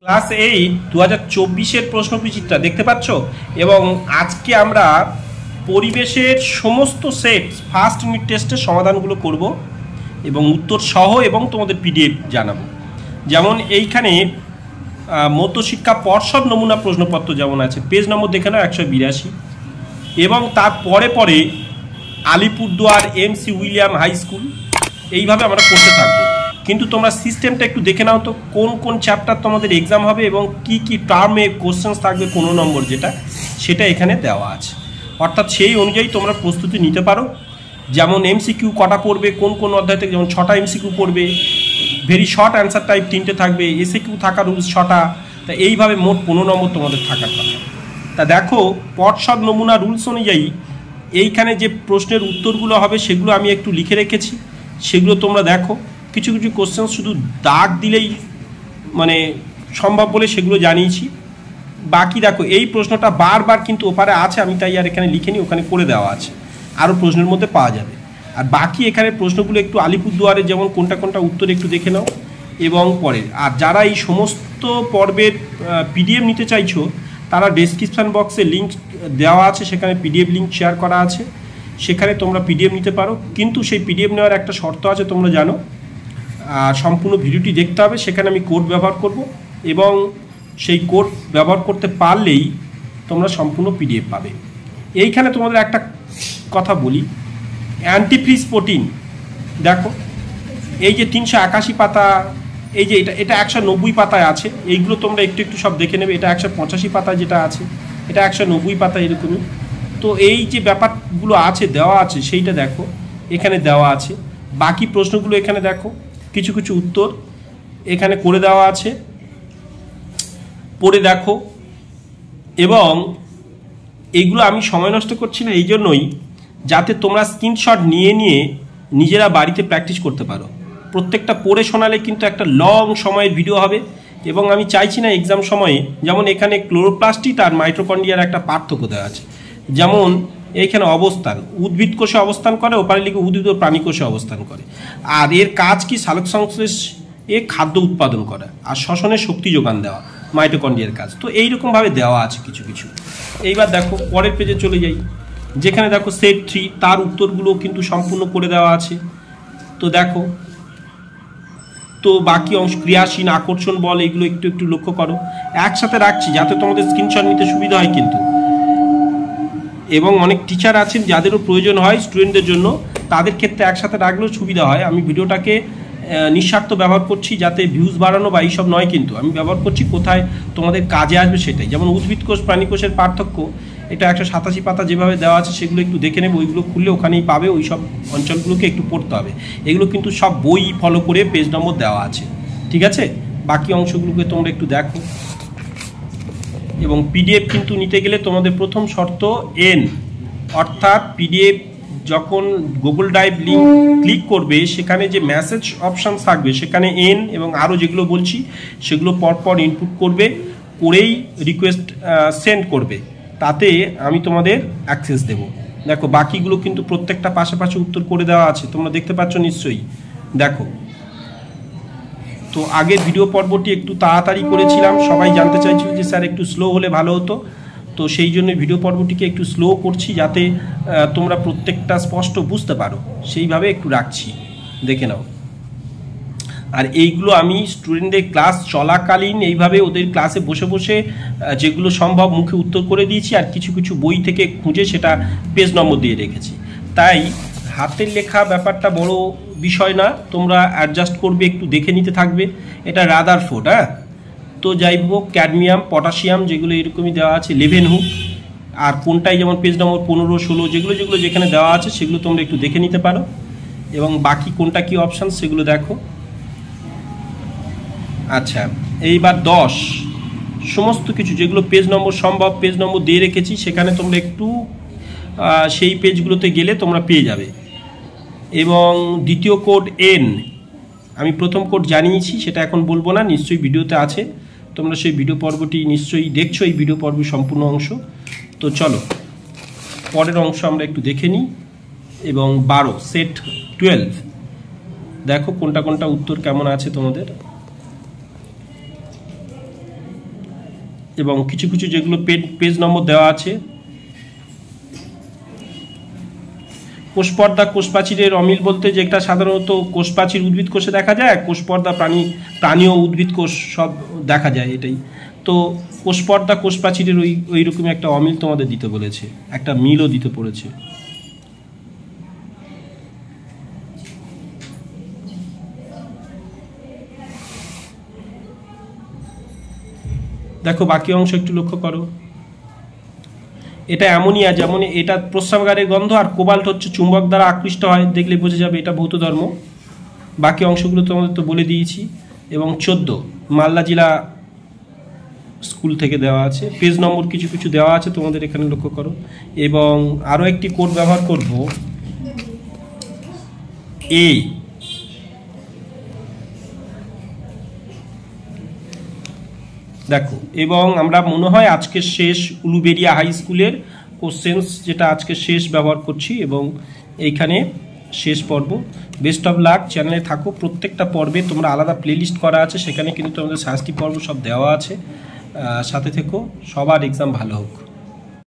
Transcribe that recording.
Class 8 2024-এর প্রশ্নবিচিত্রা দেখতে পাচ্ছ। এবং আজকে আমরা পরিবেশের সমস্ত সেট ফার্স্ট ইউনিট টেস্টের সমাধানগুলো করব এবং উত্তর সহ এবং তোমাদের পিডিএফ জানাবো। যেমন এইখানে মধ্যশিক্ষা পর্ষদ নমুনা প্রশ্নপত্র যেমন আছে, পেজ নম্বর দেখে নাও 182, এবং তার পরে পরে Alipurduar MC William high school, এইভাবে আমরা করতে থাকবো। কিন্তু তোমরা সিস্টেমটা একটু দেখে নাও তো, কোন কোন চ্যাপ্টার তোমাদের এক্সাম হবে এবং কি কি টার্মে কোশ্চেন্স থাকবে, কোনো নম্বর যেটা সেটা এখানে দেওয়া আছে। অর্থাৎ সেই অনুযায়ী তোমরা প্রস্তুতি নিতে পারো। যেমন এমসিকিউ কটা পড়বে, কোন কোন অধ্যায় থেকে, যেমন 6টা এমসিকিউ পড়বে, ভেরি শর্ট অ্যান্সার টাইপ 3টে থাকবে, এসএকিউ থাকা রুলস 6টা, তা এইভাবে মোট 15 নম্বর তোমাদের থাকার কথা। তা দেখো, পর্ষদ নমুনা রুলস অনুযায়ী এইখানে যে প্রশ্নের উত্তরগুলো হবে সেগুলো আমি একটু লিখে রেখেছি, সেগুলো তোমরা দেখো। কিছু কিছু কোশ্চেন শুধু দাগ দিলেই মানে সম্ভব বলে সেগুলো জানিয়েছি। বাকি দেখো, এই প্রশ্নটা বারবার কিন্তু ওপারে আছে, আমি তাই আর এখানে লিখে নিই, ওখানে করে দেওয়া আছে, আরও প্রশ্নের মধ্যে পাওয়া যাবে। আর বাকি এখানে প্রশ্নগুলো একটু আলিপুরদুয়ারে যেমন কোনটা কোনটা উত্তর একটু দেখে নাও এবং পরে। আর যারা এই সমস্ত পর্বের পিডিএফ নিতে চাইছো তারা ডেসক্রিপশান বক্সে লিঙ্ক দেওয়া আছে, সেখানে পিডিএফ লিঙ্ক শেয়ার করা আছে, সেখানে তোমরা পিডিএফ নিতে পারো। কিন্তু সেই পিডিএফ নেওয়ার একটা শর্ত আছে, তোমরা জানো, সম্পূর্ণ ভিডিওটি দেখতে হবে। সেখানে আমি কোড ব্যবহার করব এবং সেই কোড ব্যবহার করতে পারলেই তোমরা সম্পূর্ণ পিডিএফ পাবে। এইখানে তোমাদের একটা কথা বলি, অ্যান্টিফ্রিজ প্রোটিন দেখো, এই যে 381 পাতা, এই যে এটা 190 পাতায় আছে, এইগুলো তোমরা একটু একটু সব দেখে নেবে। এটা 185 পাতায় যেটা আছে, এটা 190 পাতা, এরকমই। তো এই যে ব্যাপারগুলো আছে দেওয়া আছে সেইটা দেখো, এখানে দেওয়া আছে। বাকি প্রশ্নগুলো এখানে দেখো, কিছু কিছু উত্তর এখানে করে দেওয়া আছে, পড়ে দেখো। এবং এইগুলো আমি সময় নষ্ট করছি না এই জন্যই, যাতে তোমরা স্ক্রিনশট নিয়ে নিয়ে নিজেরা বাড়িতে প্র্যাকটিস করতে পারো। প্রত্যেকটা পড়ে শোনালে কিন্তু একটা লং সময়ের ভিডিও হবে, এবং আমি চাইছি না এক্সাম সময়ে, যেমন এখানে ক্লোরোপ্লাস্টিড আর মাইটোকন্ড্রিয়ার একটা পার্থক্য দেওয়া আছে। যেমন এইখানে অবস্থান, উদ্ভিদ কোষে অবস্থান করে, ওপারে লিখে উদ্ভিদ ও প্রাণী কোষে অবস্থান করে। আর এর কাজ কি, সালোক সংশ্লেষ এ খাদ্য উৎপাদন করা আর শ্বসনের শক্তি যোগান দেওয়া, মাইটোকন্ড্রিয়ার কাজ। তো এইরকমভাবে দেওয়া আছে কিছু কিছু। এইবার দেখো পরের পেজে চলে যাই, যেখানে দেখো সেট 3, তার উত্তরগুলো কিন্তু সম্পূর্ণ করে দেওয়া আছে। তো দেখো, তো বাকি অংশ ক্রিয়াশীল, আকর্ষণ বল, এগুলো একটু একটু লক্ষ্য করো। একসাথে রাখছি যাতে তোমাদের স্ক্রিনশট নিতে সুবিধা হয় কিন্তু। এবং অনেক টিচার আছেন যাদেরও প্রয়োজন হয় স্টুডেন্টদের জন্য, তাদের ক্ষেত্রে একসাথে রাখলেও সুবিধা হয়। আমি ভিডিওটাকে নিঃস্বার্থ ব্যবহার করছি যাতে ভিউজ বাড়ানো বা এইসব নয়, কিন্তু আমি ব্যবহার করছি কোথায় তোমাদের কাজে আসবে সেটাই। যেমন উদ্ভিদ কোষ প্রাণী কোষের পার্থক্য, এটা 187 পাতা যেভাবে দেওয়া আছে সেগুলো একটু দেখে নেবে, ওইগুলো খুললে ওখানেই পাবে। ওই সব অঞ্চলগুলোকে একটু পড়তে হবে। এগুলো কিন্তু সব বই ফলো করে পেজ নম্বর দেওয়া আছে, ঠিক আছে? বাকি অংশগুলোকে তোমরা একটু দেখো। এবং পিডিএফ কিন্তু নিতে গেলে তোমাদের প্রথম শর্ত এন, অর্থাৎ পিডিএফ যখন গুগল ড্রাইভ লিঙ্ক ক্লিক করবে সেখানে যে মেসেজ অপশান থাকবে সেখানে এন এবং আরও যেগুলো বলছি সেগুলো পরপর ইনপুট করবে, করেই রিকোয়েস্ট সেন্ড করবে, তাতে আমি তোমাদের অ্যাক্সেস দেব। দেখো বাকিগুলো কিন্তু প্রত্যেকটা পাশাপাশি উত্তর করে দেওয়া আছে, তোমরা দেখতে পাচ্ছ নিশ্চয়ই। দেখো, তো আগের ভিডিও পর্বটি একটু তাড়াতাড়ি করেছিলাম, সবাই জানতে চাইছিল যে স্যার একটু স্লো হলে ভালো হতো, তো সেই জন্য ভিডিও পর্বটিকে একটু স্লো করছি যাতে তোমরা প্রত্যেকটা স্পষ্ট বুঝতে পারো, সেইভাবে একটু রাখছি, দেখে নাও। আর এইগুলো আমি স্টুডেন্টদের ক্লাস চলাকালীন এইভাবে ওদের ক্লাসে বসে বসে যেগুলো সম্ভব মুখে উত্তর করে দিয়েছি, আর কিছু কিছু বই থেকে খুঁজে সেটা পেজ নম্বর দিয়ে রেখেছি। তাই হাতের লেখা ব্যাপারটা বড় বিষয় না, তোমরা অ্যাডজাস্ট করবে, একটু দেখে নিতে থাকবে। এটা রাদারফোর্ড, হ্যাঁ। তো যাই হোক, ক্যাডমিয়াম, পটাশিয়াম, যেগুলো এরকমই দেওয়া আছে, লেভেনহুক, আর কোনটাই যেমন পেজ নম্বর 15, 16, যেগুলো যেগুলো যেখানে দেওয়া আছে সেগুলো তোমরা একটু দেখে নিতে পারো। এবং বাকি কোনটা কি অপশান সেগুলো দেখো। আচ্ছা, এইবার 10, সমস্ত কিছু যেগুলো পেজ নম্বর সম্ভব পেজ নম্বর দিয়ে রেখেছি, সেখানে তোমরা একটু সেই পেজগুলোতে গেলে তোমরা পেয়ে যাবে। এবং দ্বিতীয় কোড এন, আমি প্রথম কোড জানিয়েছি, সেটা এখন বলবো না, নিশ্চয়ই ভিডিওতে আছে, তোমরা সেই ভিডিও পর্বটি নিশ্চয়ই দেখছো, এই ভিডিও পর্বের সম্পূর্ণ অংশ। তো চলো পরের অংশ আমরা একটু দেখে নিই। এবং 12 সেট 12, দেখো কোনটা কোনটা উত্তর কেমন আছে তোমাদের। এবং কিছু কিছু যেগুলো পেজ নম্বর দেওয়া আছে। কোষপর্দা কোষপ্রাচীরের অমিল বলতে যেটা সাধারণত কোষপ্রাচীর উদ্ভিদ কোষে দেখা যায়, কোষপর্দা প্রাণী ও উদ্ভিদ কোষ সব দেখা যায়, এটাই তো। কোষপর্দা কোষপ্রাচীরের ওই রকম একটা অমিল তোমাদের দিতে বলেছে, একটা মিলও দিতে পড়েছে। দেখো বাকি অংশ একটু লক্ষ্য করো। এটা অ্যামোনিয়া, যেমন এটা প্রস্রাবগারের গন্ধ, আর কোবাল্ট হচ্ছে চুম্বক দ্বারা আকৃষ্ট হয়, দেখলে বোঝা যাবে এটা ভৌত ধর্ম। বাকি অংশগুলো তোমাদের তো বলে দিয়েছি। এবং 14 মালদা জেলা স্কুল থেকে দেওয়া আছে, পেজ নম্বর কিছু কিছু দেওয়া আছে তোমাদের এখানে লক্ষ্য করো। এবং আরও একটি কোড ব্যবহার করব, এই দেখো। এবং আমরা মনে হয় আজকের শেষ উলুবেড়িয়া হাই স্কুলের কোশ্চেন্স যেটা আজকে শেষ ব্যবহার করছি, এবং এইখানে শেষ পর্ব। বেস্ট অফ লাক, চ্যানেলে থাকো। প্রত্যেকটা পর্বে তোমরা আলাদা প্লেলিস্ট করা আছে, সেখানে কিন্তু তোমাদের 60টি পর্ব সব দেওয়া আছে। সাথে থেকো, সবার এক্সাম ভালো হোক।